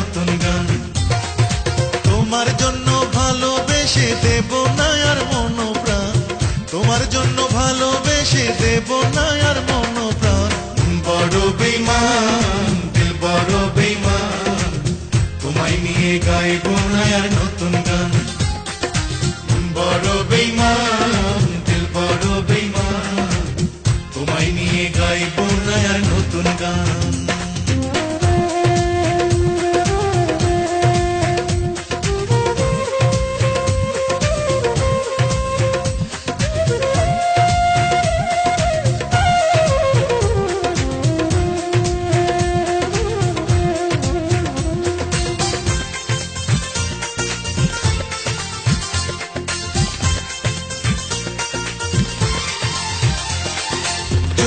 নতুন গান। তোমার জন্য ভালোবেসে দেব না আর মন প্রাণ, তোমার জন্য ভালোবেসে দেব না আর মন প্রাণ। বড় বেঈমান দিল বড় বেঈমান, তোমায় নিয়ে গাইব না আর নতুন গান। বড় বেঈমান দিল বড় বেঈমান, তোমায় নিয়ে গাইব না আর নতুন গান।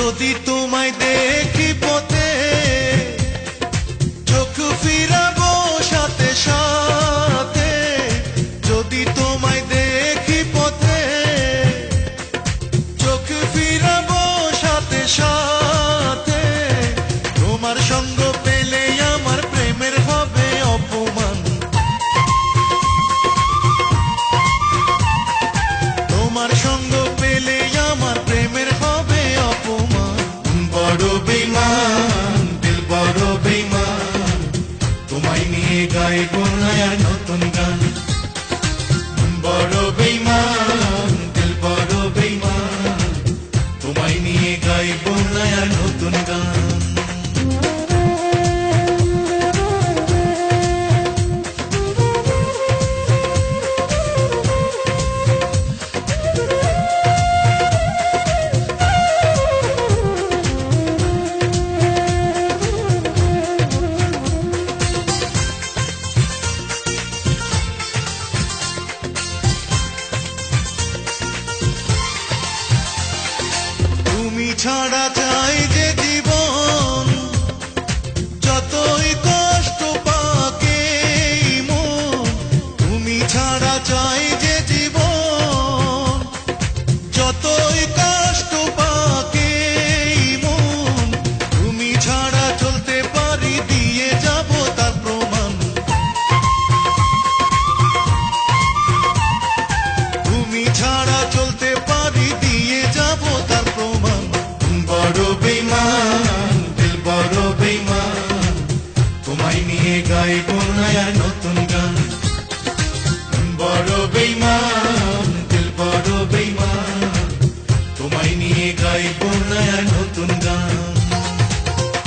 যদি তোমায় দেখি পথে, চোখ ফিরাবো সাথে সাথে। যদি তোমায় দেখি পথে, চোখ ফিরাবো সাথে সাথে। তোমার সঙ্গ পেলে আমার প্রেমের হবে অপমান, তোমার সঙ্গ পেলে আমার প্রেমের হবে অপমান। বড় বেঈমান দিল বড় বেঈমান, তোমায় নিয়ে গাইব না আর নতুন গান। বড় বেঈমান দিল বড় বেঈমান, তোমায় নিয়ে গাইব না আর নতুন গান। তুমি ছাড়া চাই যে জীবন, যতই কষ্ট পাকে মন। তুমি ছাড়া চাই যে জীবন, যতই কষ্ট পাকে মন। তুমি ছাড়া চলতে পারি দিয়ে যাব তার প্রমাণ, তুমি ছাড়া চলতে পারি দিয়ে যাব তার প্রমাণ। বড় বেঈমান দিল বড় বেঈমান, তোমায় নিয়ে গাইব না আর নতুন গান। বড় বেঈমান দিল বড় বেঈমান, তোমায় নিয়ে গাইব না আর নতুন গান।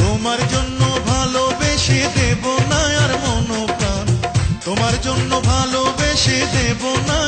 তোমার জন্য ভালোবেসে দেব না আর মন প্রাণ, তোমার জন্য ভালোবেসে দেব না